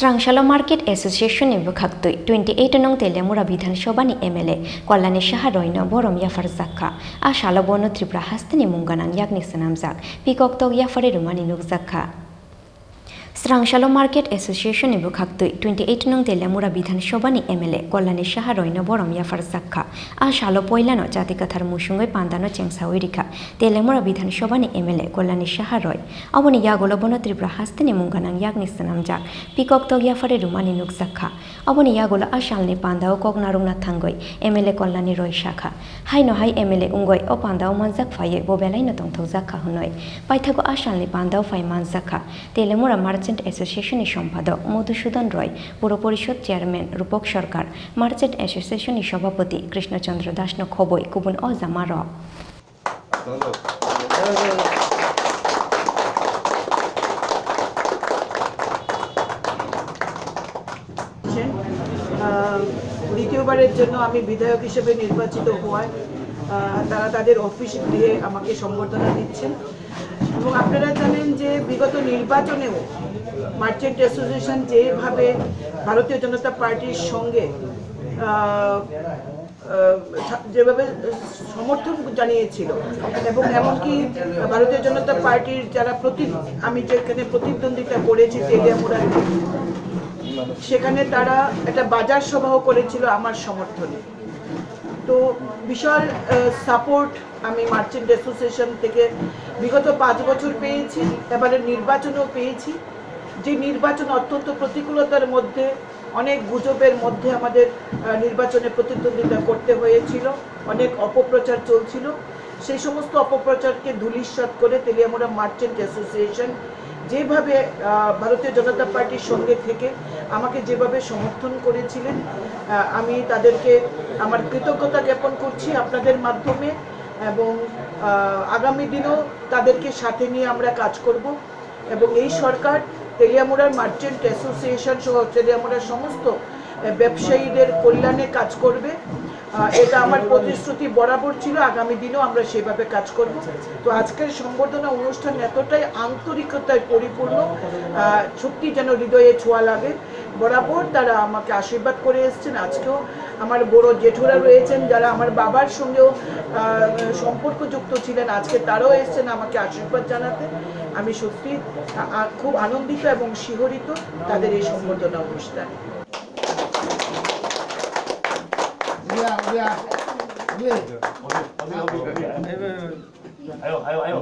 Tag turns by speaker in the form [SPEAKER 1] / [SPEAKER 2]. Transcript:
[SPEAKER 1] Srangshala Market Association in Bwkhaktwi 28 nong Teliamura Bidhan Sabhani MLA Kalyani Shaharoino Borom Yapharkha a Shala Bono Tripura Hastani Munganang Yakni Sanamzak Bwkhaktwi Yapharkha Rumani Nukzakha Srangshala Market Association in Bwkhaktwi 28 nong Teliamura Bidhan Sabhani MLA Kalyani Shaharoino Borom Yapharkha a Shala Poilano Jatikathar Mushungoi Pandano Chengsawirika Teliamura Bidhan Sabhani MLA Kalyani Shaharoi Aboni Yagolo Bono Tripura Hastani Munganang Yakni Sanamzak Bwkhaktwi Yapharkha Rumani Nukzakha Aboni Yagolo a Shalni Pandao Kognarungna Thangoi MLA Kalyani Roy Shakha Haino Hai MLA Ungoi o Pandao Manzak Faye Bobelaino Tongthokzakha Hunoi Paithago a Shalni Pandao Fai Manzakha Teliamura Merchant Association সম্পাদক মধুসূদন রয় পৌর পরিষদ chairman রূপক সরকার merchant association সভাপতি কৃষ্ণচন্দ্র দাস খবই কুবুন অজামা র
[SPEAKER 2] দ্বিতীয়বারের জন্য আমি বিধায়ক হিসেবে নির্বাচিত হওয়ায় তারা তাদের অফিস গৃহে আমাকে সম্বর্ধনা দিচ্ছেন এবং আপনারা জানেন যে বিগত নির্বাচনেও মার্চেন্ট অ্যাসোসিয়েশন যেভাবে ভারতীয় জনতা পার্টির সঙ্গে যেভাবে সমর্থন জানিয়েছিল এবং এমনকি ভারতীয় জনতা পার্টির যারা আমি যেখানে প্রতিদ্বন্দ্বিতা করেছি তেলিয়ামুড়ার সেখানে তারা একটা বাজার সভাও করেছিল আমার সমর্থনে তো বিশাল সাপোর্ট আমি মার্চেন্ট অ্যাসোসিয়েশন থেকে বিগত 5 বছর পেয়েছি এবারে নির্বাচনও পেয়েছি যে নির্বাচন অত্যন্ত প্রতিকূলতার মধ্যে অনেক গুজবের মধ্যে আমাদের নির্বাচনে প্রতিদ্বন্দ্বিতা করতে হয়েছিল অনেক অপপ্রচার চলছিল সেই সমস্ত অপপ্রচারকে ধূলিসাৎ করে তেলিয়ামুড়া মার্চেন্ট অ্যাসোসিয়েশন যেভাবে ভারতীয় জনতা পার্টির সঙ্গে থেকে আমাকে যেভাবে সমর্থন করেছিলেন আমি তাদেরকে আমার কৃতজ্ঞতা জ্ঞাপন করছি আপনাদের মাধ্যমে এবং আগামী দিনেও তাদেরকে সাথে নিয়ে আমরা কাজ করব এবং এই সরকার তেলিয়ামুড়ার মার্চেন্ট অ্যাসোসিয়েশন সহ তেলিয়ামুড়ার সমস্ত ব্যবসায়ীদের কল্যাণে কাজ করবে এটা আমার প্রতিশ্রুতি বরাবর ছিল আগামী দিনেও আমরা সেভাবে কাজ করব তো আজকের সংবর্ধনা অনুষ্ঠান এতটাই আন্তরিকতায় পরিপূর্ণ সত্যি যেন হৃদয়ে ছোঁয়া লাগে বরাবর তারা আমাকে আশীর্বাদ করে এসেছেন আজকেও আমার বড় জেঠুরা রয়েছেন যারা আমার বাবার সঙ্গেও সম্পর্কযুক্ত ছিলেন আজকে তারাও এসেছেন আমাকে আশীর্বাদ জানাতে আমি সত্যি খুব আনন্দিত এবং শিহরিত তাদের এই সংবর্ধনা অনুষ্ঠানে
[SPEAKER 3] 아유.